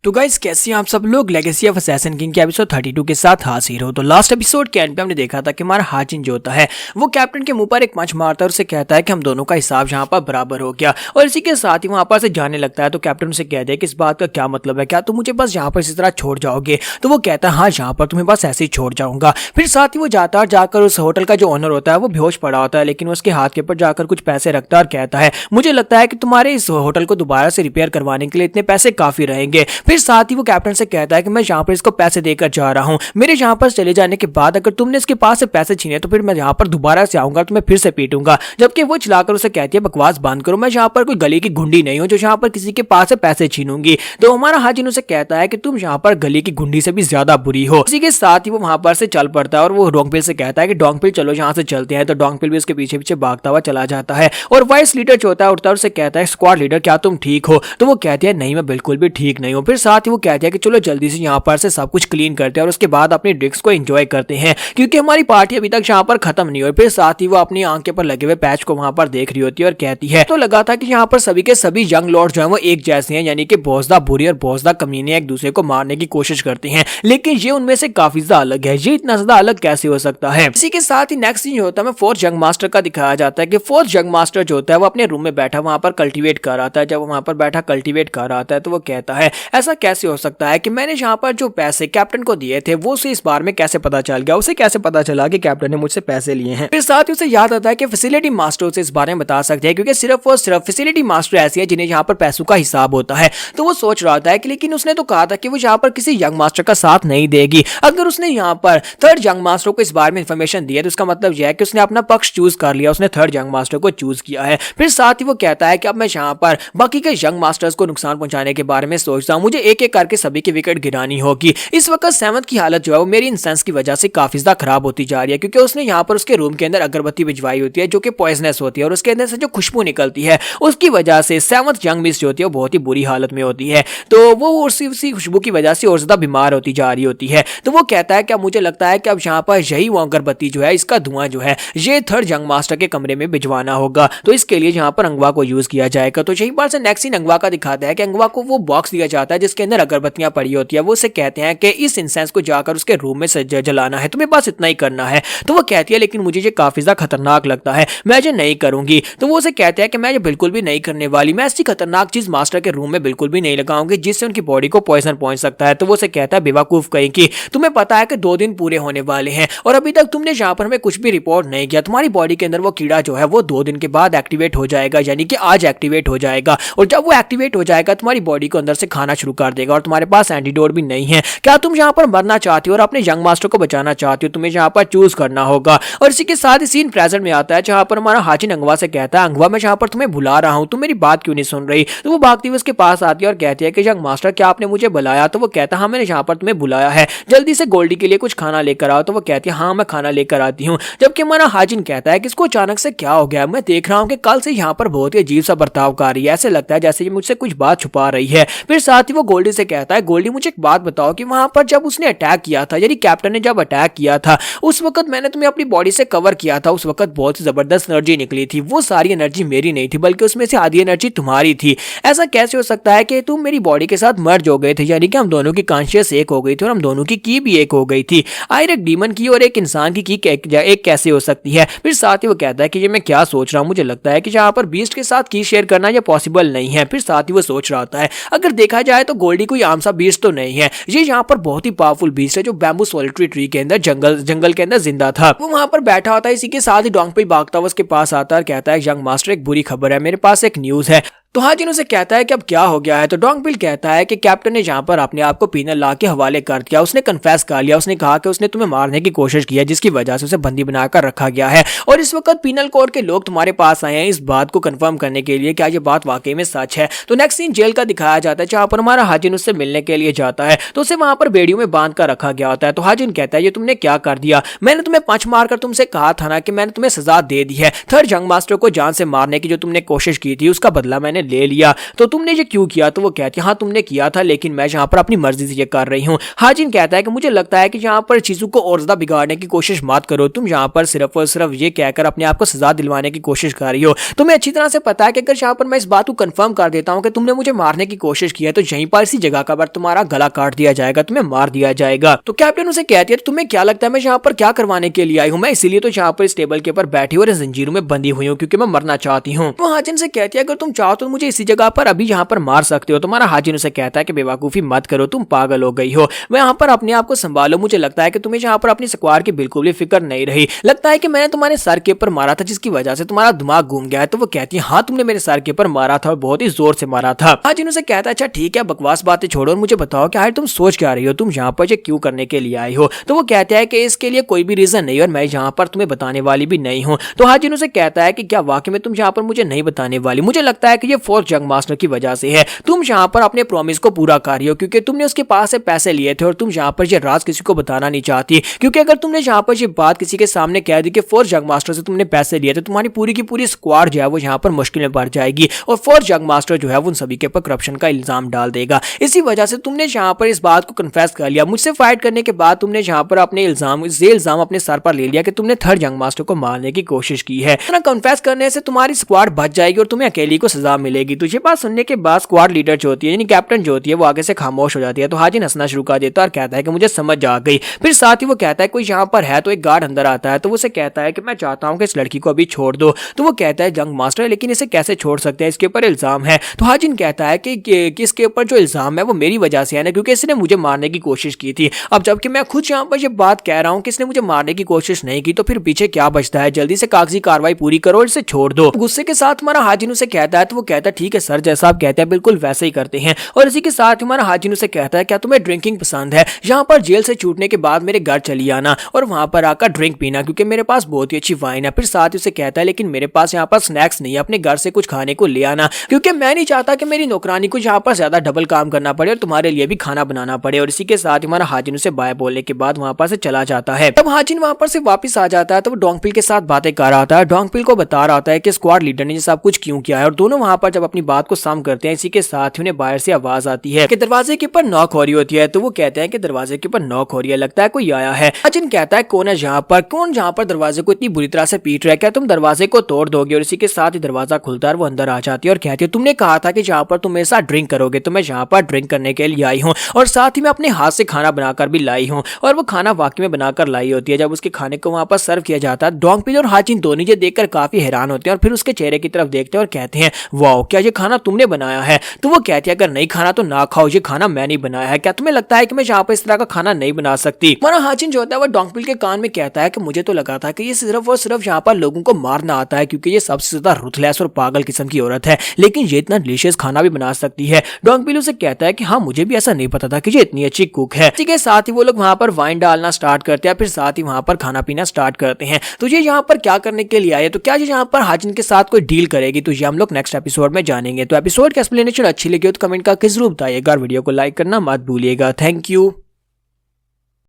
तो गाइस कैसे हैं आप सब लोग। लेगेसी ऑफ असैसिन किंग के एपिसोड 32 के साथ हाजिर हो। तो लास्ट एपिसोड के एंड पे हमने देखा था कि हमारा हाजिन जो होता है वो कैप्टन के मुंह पर एक पंच मारता है और उसे कहता है कि हम दोनों का हिसाब यहाँ पर बराबर हो गया, और इसी के साथ ही वहां पर से जाने लगता है। तो कैप्टन उसे कहता है कि इस बात का क्या मतलब है, क्या तुम मुझे बस यहाँ पर इसी तरह छोड़ जाओगे। तो वो कहता है हाँ यहाँ पर तुम्हें बस ऐसे ही छोड़ जाऊंगा। फिर साथ ही वो जाता है, जाकर उस होटल का जो ओनर होता है वो बेहोश पड़ा होता है, लेकिन उसके हाथ के ऊपर जाकर कुछ पैसे रखता है और कहता है मुझे लगता है कि तुम्हारे इस होटल को दोबारा से रिपेयर करवाने के लिए इतने पैसे काफी रहेंगे। फिर साथ ही वो कैप्टन से कहता है कि मैं यहाँ पर इसको पैसे देकर जा रहा हूँ, मेरे यहाँ पर चले जाने के बाद अगर तुमने इसके पास से पैसे छीने तो फिर मैं यहाँ पर दोबारा से आऊंगा, तुम्हें फिर से पीटूंगा। जबकि वो चिल्लाकर उसे कहती है बकवास बंद करो, मैं यहाँ पर कोई गली की गुंडी नहीं हूँ जो यहाँ पर किसी के पास से पैसे छीनूंगी। तो हमारा हाजिन उसे कहता है कि तुम यहाँ पर गली की गुंडी से भी ज्यादा बुरी हो। इसी के साथ ही वो वहां पर से चल पड़ता है और वो डोंगपिल से कहता है कि डोंगपिल चलो यहाँ से चलते हैं। तो डोंगपिल भी उसके पीछे पीछे भागता हुआ चला जाता है और वाइस लीडर जो होता है उठता है, उससे कहता है स्क्वाड लीडर क्या तुम ठीक हो। तो वो कहती है नहीं मैं बिल्कुल भी ठीक नहीं हूँ। फिर साथ ही वो कहती है कि चलो जल्दी से यहाँ पर से सब कुछ क्लीन करते हैं और उसके बाद अपनी ड्रिंक्स को एंजॉय करते हैं, क्योंकि हमारी पार्टी अभी तक यहाँ पर खत्म नहीं हुई। फिर साथ ही वो अपनी आंख पर लगे हुए पैच को वहां पर देख रही होती है और कहती है तो लगा था कि यहाँ पर सभी के सभी यंग लॉर्ड जो है वो एक जैसे हैं, यानी कि बोझदा बुरी और बोझदा कमीने एक दूसरे को मारने की कोशिश करते हैं, लेकिन ये उनमें से काफी ज्यादा अलग है। ये इतना ज्यादा अलग कैसे हो सकता है। इसी के साथ ही नेक्स्ट सीन जो होता है फोर्थ यंग मास्टर का दिखाया जाता है कि फोर्थ यंग मास्टर जो होता है वो अपने रूम में बैठा वहां पर कल्टीवेट कर रहा था। जब वहां पर बैठा कल्टीवेट कर रहा था तो वो कहता है ऐसा कैसे हो सकता है कि मैंने यहाँ पर जो पैसे कैप्टन को दिए थे वो उसे इस बार में कैसे पता चल गया, उसे कैसे पता चला कि कैप्टन ने मुझसे पैसे लिए हैं। फिर साथ ही उसे याद आता है कि फैसिलिटी मास्टर उसे इस बारे में बता सकते हैं, क्योंकि सिर्फ और सिर्फ फैसिलिटी मास्टर ऐसी है जिन्हें यहाँ पर पैसों का हिसाब होता है। तो वो सोच रहा था कि लेकिन उसने तो कहा था कि वो यहाँ पर किसी यंग मास्टर का साथ नहीं देगी। अगर उसने यहाँ पर थर्ड यंग मास्टर को इस बारे में इंफॉर्मेशन दी है तो उसका मतलब यह है कि उसने अपना पक्ष चूज कर लिया, उसने थर्ड यंग मास्टर को चूज किया है। फिर साथ ही वो कहता है कि अब मैं यहाँ पर बाकी के यंग मास्टर्स को नुकसान पहुंचाने के बारे में सोचता हूँ, मुझे एक एक करके सभी की विकेट गिरानी होगी। इस वक्त सेवंथ की हालत जो है वो मेरी इंसेंस की वजह से काफी ज्यादा खराब होती जा रही है, क्योंकि उसने यहाँ पर उसके रूम के अंदर अगरबत्ती भिजवाई होती है जो कि पॉइजनस होती है और उसके अंदर से जो खुशबू निकलती है उसकी वजह से सेवंथ यंग मिस जो होती है वो बहुत ही बुरी हालत में होती है। तो वो उसी खुशबू की वजह से और ज्यादा बीमार होती जा रही होती है। तो वो कहता है कि मुझे लगता है कि अब यहाँ पर यही वो अगरबत्ती जो है इसका धुआं जो है ये थर्ड यंग मास्टर के कमरे में भिजवाना होगा, तो इसके लिए यहाँ पर अंगवा को यूज किया जाएगा। तो यही बात से नेक्स्ट सीन अंगवा का दिखाता है कि अंगवा को वो बॉक्स दिया जाता है जिसके अंदर अगरबत्तियां पड़ी होती है। वो उसे कहते हैं कि इस इंसेंस को जाकर उसके रूम में जलाना है, तुम्हें बस इतना ही करना है। तो वो कहती है लेकिन मुझे ये काफी ज्यादा खतरनाक लगता है, मैं ये नहीं करूंगी। तो वो उसे कहते हैं कि मैं ये बिल्कुल भी नहीं करने वाली, मैं ऐसी खतरनाक चीज मास्टर के रूम में बिल्कुल भी नहीं लगाऊंगी जिससे उनकी बॉडी को पॉइजन पहुंच सकता है। तो वो उसे कहता है बेवकूफ कहीं की, तुम्हें पता है कि 2 दिन पूरे होने वाले हैं और अभी तक तुमने यहाँ पर हमें कुछ भी रिपोर्ट नहीं किया। तुम्हारी बॉडी के अंदर वो कीड़ा जो है वो 2 दिन के बाद एक्टिवेट हो जाएगा, यानी कि आज एक्टिवेट हो जाएगा, और जब वो एक्टिवेट हो जाएगा तुम्हारी बॉडी को अंदर से खाना शुरू कर देगा और तुम्हारे पास एंटीडोट भी नहीं है। क्या तुम यहाँ पर मरना चाहती हो और अपने यंग मास्टर को बचाना चाहती हो? तुम्हें यहाँ पर चूज करना होगा। और इसी के साथ ही सीन प्रेजेंट में आता है जहाँ पर हमारा हाजिन अंगवा से कहता है अंगवा मैं यहाँ पर तुम्हें बुला रहा हूँ, तुम मेरी बात क्यों नहीं सुन रही। तो वो भागती हुई उसके पास आती है और कहती है कि यंग मास्टर क्या आपने मुझे बुलाया? तो वो कहता है हाँ मैंने यहाँ पर तुम्हें बुलाया है, जल्दी से गोल्डी के लिए कुछ खाना लेकर आओ। तो वो कहती है हाँ मैं खाना लेकर आती हूँ। जबकि हमारा हाजिन कहता है कि इसको अचानक से क्या हो गया, मैं देख रहा हूँ कि कल से यहाँ पर बहुत ही अजीब सा बर्ताव कर रही है, ऐसे लगता है जैसे ये मुझसे कुछ बात छुपा रही है। फिर साथ ही वो गोल्डी से कहता है गोल्डी मुझे एक बात बताओ कि वहां पर जब उसने अटैक किया था, यानी कैप्टन ने जब अटैक किया था उस वक्त मैंने तुम्हें अपनी बॉडी से कवर किया था, उस वक्त बहुत ही जबरदस्त एनर्जी निकली थी। वो सारी एनर्जी मेरी नहीं थी बल्कि उसमें से आधी एनर्जी तुम्हारी थी। ऐसा कैसे हो सकता है कि तुम मेरी बॉडी के साथ मर्ज हो गए थे, यानी कि हम दोनों की कॉन्शियस एक हो गई थी और हम दोनों की भी एक हो गई थी। आखिर एक डीमन की और एक इंसान की एक कैसे हो सकती है। फिर साथ ही वो कहता है कि ये मैं क्या सोच रहा हूँ, मुझे लगता है कि यहाँ पर बीस्ट के साथ की शेयर करना यह पॉसिबल नहीं है। फिर साथ ही वो सोच रहा होता है अगर देखा जाए तो गोल्डी कोई आम सा बीस्ट तो नहीं है, ये यहाँ पर बहुत ही पावरफुल बीस्ट है जो बैम्बू सॉलिटरी ट्री के अंदर जंगल के अंदर जिंदा था। वो वहां पर बैठा होता है, इसी के साथ ही डोंगपिल भागता हुआ उसके पास आता है और कहता है यंग मास्टर एक बुरी खबर है, मेरे पास एक न्यूज है। तो हाजिन उसे कहता है कि अब क्या हो गया है। तो डोंगपिल कहता है कि कैप्टन ने यहाँ पर अपने आप को पीनल ला के हवाले कर दिया, उसने कन्फेस कर लिया, उसने कहा कि उसने तुम्हें मारने की कोशिश की है जिसकी वजह से उसे बंदी बनाकर रखा गया है और इस वक्त पीनल कोड के लोग तुम्हारे पास आए हैं इस बात को कंफर्म करने के लिए क्या ये बात वाकई में सच है। तो नेक्स्ट सीन जेल का दिखाया जाता है जहाँ पर हमारा हाजिन उससे मिलने के लिए जाता है तो उसे वहां पर बेड़ियों में बांध कर रखा गया होता है। तो हाजिन कहता है ये तुमने क्या कर दिया, मैंने तुम्हें पंच मारकर तुमसे कहा था ना कि मैंने तुम्हें सजा दे दी है, थर्ड यंग मास्टर को जान से मारने की जो तुमने कोशिश की थी उसका बदला मैंने ले लिया, तो तुमने ये क्यों किया? तो वो कहती है हाँ तुमने किया था, लेकिन मैं यहाँ पर अपनी मर्जी से ये कर रही हूँ। हाजिन कहता है कि मुझे लगता है कि यहाँ पर चीजों को और ज्यादा बिगाड़ने की कोशिश मत करो, तुम यहाँ पर सिर्फ और सिर्फ ये कहकर अपने आप को सजा दिलवाने की कोशिश कर रही हो। तुम्हें अच्छी तरह से पता है कि अगर यहाँ पर मैं इस बात को कंफर्म कर देता हूँ कि तुमने मुझे मारने की कोशिश की है, तो यहीं पर इसी जगह का तुम्हारा गला काट दिया जाएगा, तुम्हें मार दिया जाएगा। तो कैप्टन उसे कहती है तुम्हें क्या लगता है मैं यहाँ पर क्या करवाने के लिए आई हूँ? मैं इसीलिए तो यहाँ पर इस टेबल के ऊपर बैठी और जंजीरों में बंधी हुई हूँ क्योंकि मैं मरना चाहती हूँ। तो हाजिन से कहती है अगर तुम चाहो तो मुझे इसी जगह पर अभी यहाँ पर मार सकते हो। तुम्हारा हाजिन उसे कहता है कि बेवकूफी मत करो, तुम पागल हो गई हो, मैं यहाँ पर अपने आप को संभालो। मुझे लगता है कि तुम्हें यहाँ पर अपनी स्क्वाड की बिल्कुल भी फिक्र नहीं रही, लगता है कि मैंने तुम्हारे सर के ऊपर मारा था जिसकी वजह से तुम्हारा दिमाग घूम गया है। तो वो कहती है हाँ तुमने मेरे सर के ऊपर मारा था और बहुत ही जोर से मारा था। हाजिन उसे कहता है अच्छा ठीक है बकवास बातें छोड़ो और मुझे बताओ कि तुम सोच क्या रही हो, तुम यहाँ पर क्यों करने के लिए आई हो? तो वो कहता है कि इसके लिए कोई भी रीजन नहीं और मैं यहाँ पर तुम्हें बताने वाली भी नहीं हूँ। तो हाजिन उसे कहता है कि क्या वाकई में तुम यहाँ पर मुझे नहीं बताने वाली? मुझे लगता है कि ये फोर्थ जंग मास्टर की वजह से है, तुम यहाँ पर अपने प्रॉमिस को पूरा कर रही हो क्योंकि तुमने उसके पास से पैसे लिए थे और तुम यहाँ पर ये राज किसी को बताना नहीं चाहती, क्योंकि अगर तुमने यहाँ पर ये बात किसी के सामने कह दी कि फोर्थ जंग मास्टर से तुमने पैसे लिए थे, तुम्हारी पूरी की पूरी स्क्वाड जो है वो यहाँ पर मुश्किल में पड़ जाएगी और फोर्थ जंग मास्टर जो है वो उन सभी के ऊपर करप्शन का इल्जाम डाल देगा। इसी वजह से तुमने यहाँ पर इस बात को कन्फेस कर लिया। मुझसे फाइट करने के बाद तुमने यहाँ पर अपने इल्जाम अपने सर पर ले लिया कि तुमने थर्ड जंग मास्टर को मारने की कोशिश की है। इतना कन्फेस करने से तुम्हारी स्क्वाड बच जाएगी और तुम्हें अकेली को सजा मिलेगी। तो ये बात सुनने के बाद स्क्वाड लीडर जो होती है यानी कैप्टन जो होती है वो आगे से खामोश हो जाती है। तो हाजिन हंसना शुरू कर देता है और कहता है कि मुझे समझ आ गई। फिर साथ ही वो कहता है कोई यहाँ पर है, तो एक गार्ड अंदर आता है। तो वो उसे कहता है कि मैं चाहता हूँ कि इस लड़की को अभी छोड़ दो। तो वो कहता है जंग मास्टर लेकिन इसे कैसे छोड़ सकते हैं, इसके ऊपर इल्जाम है। तो हाजिन कहता है कि इसके ऊपर जो इल्जाम है वो मेरी वजह से है ना, क्योंकि इसने मुझे मारने की कोशिश की थी। अब जबकि मैं खुद यहाँ पर ये बात कह रहा हूँ कि इसने मुझे मारने की कोशिश नहीं की, तो फिर पीछे क्या बचता है? जल्दी से कागजी कार्रवाई पूरी करो और इसे छोड़ दो। गुस्से के साथ हमारा हाजिन उसे कहता है, तो वो कहता है ठीक है सर, जैसा आप कहते हैं बिल्कुल वैसे ही करते हैं। और इसी के साथ हमारा हाजिन उसे कहता है क्या तुम्हें ड्रिंकिंग पसंद है? यहाँ पर जेल से छूटने के बाद मेरे घर चली आना और वहां पर आकर ड्रिंक पीना, क्योंकि मेरे पास बहुत ही अच्छी वाइन है। फिर साथ ही उसे कहता है लेकिन मेरे पास यहाँ पर स्नैक्स नहीं है, अपने घर से कुछ खाने को ले आना, क्योंकि मैं नहीं चाहता कि मेरी नौकरानी को यहाँ पर ज्यादा डबल काम करना पड़े और तुम्हारे लिए भी खाना बनाना पड़े। और इसी के साथ हमारा हाजिन उसे बाय बोलने के बाद वहां पर से चला जाता है। तब हाजिन वहां पर से वापस आ जाता है तो वो डोंगपिल के साथ बातें कर रहा था। डोंगपिल को बता रहा था कि स्क्वाड लीडर ने ये सब कुछ क्यों किया है और दोनों वहां पर जब अपनी बात को सम करते हैं, इसी के साथ उन्हें बाहर से आवाज आती है कि दरवाजे के ऊपर नॉक हो रही होती है। तो वो कहते हैं कि दरवाजे के ऊपर नॉक हो रही है, लगता है कोई आया है। हाजिन कहता है कौन है यहाँ पर, कौन यहाँ पर दरवाजे को इतनी बुरी तरह से पीट रहा है, क्या तुम दरवाजे को तोड़ दोगे? और इसी के साथ ही दरवाजा खुलता है, वो अंदर आ जाती है और कहती है तुमने कहा था कि यहाँ पर तुम मेरे साथ ड्रिंक करोगे, तो मैं यहाँ पर ड्रिंक करने के लिए आई हूँ और साथ ही मैं अपने हाथ से खाना बनाकर भी लाई हूँ। और वो खाना वाकई में बनाकर लाई होती है। जब उसके खाने को वहां पर सर्व किया जाता है, डोंगपिल और हाजिन दोनों ये देखकर काफी हैरान होते हैं और फिर उसके चेहरे की तरफ देखते हैं और कहते हैं वाओ, क्या ये खाना तुमने बनाया है? तो वो कहती है अगर नहीं खाना तो ना खाओ, ये खाना मैंने बनाया है, क्या तुम्हें लगता है कि मैं यहाँ पर इस तरह का खाना नहीं बना सकती? हमारा हाजिन जो होता है वो डोंगपिल के कान में कहता है कि मुझे तो लगा था कि ये सिर्फ और सिर्फ यहाँ पर लोगों को मारना आता है क्योंकि ये सबसे ज्यादा रुथलेस और पागल किस्म की औरत है, लेकिन ये इतना डिलीशियस खाना भी बना सकती है। डोंगपिल उसे कहता है कि हाँ मुझे भी ऐसा नहीं पता था कि ये इतनी अच्छी कुक है। इसी के साथ ही वो लोग वहां पर वाइन डालना स्टार्ट करते हैं, फिर साथ ही वहां पर खाना पीना स्टार्ट करते हैं। तो ये यहाँ पर क्या करने के लिए आए, तो क्या ये यहाँ पर हाजिन के साथ कोई डील करेगी? तो ये हम लोग नेक्स्ट एपिसोड में जानेंगे। तो एपिसोड की एक्सप्लेनेशन अच्छी लगी हो तो कमेंट करके जरूर बताइएगा, वीडियो को लाइक करना मत भूलिएगा। Thank you.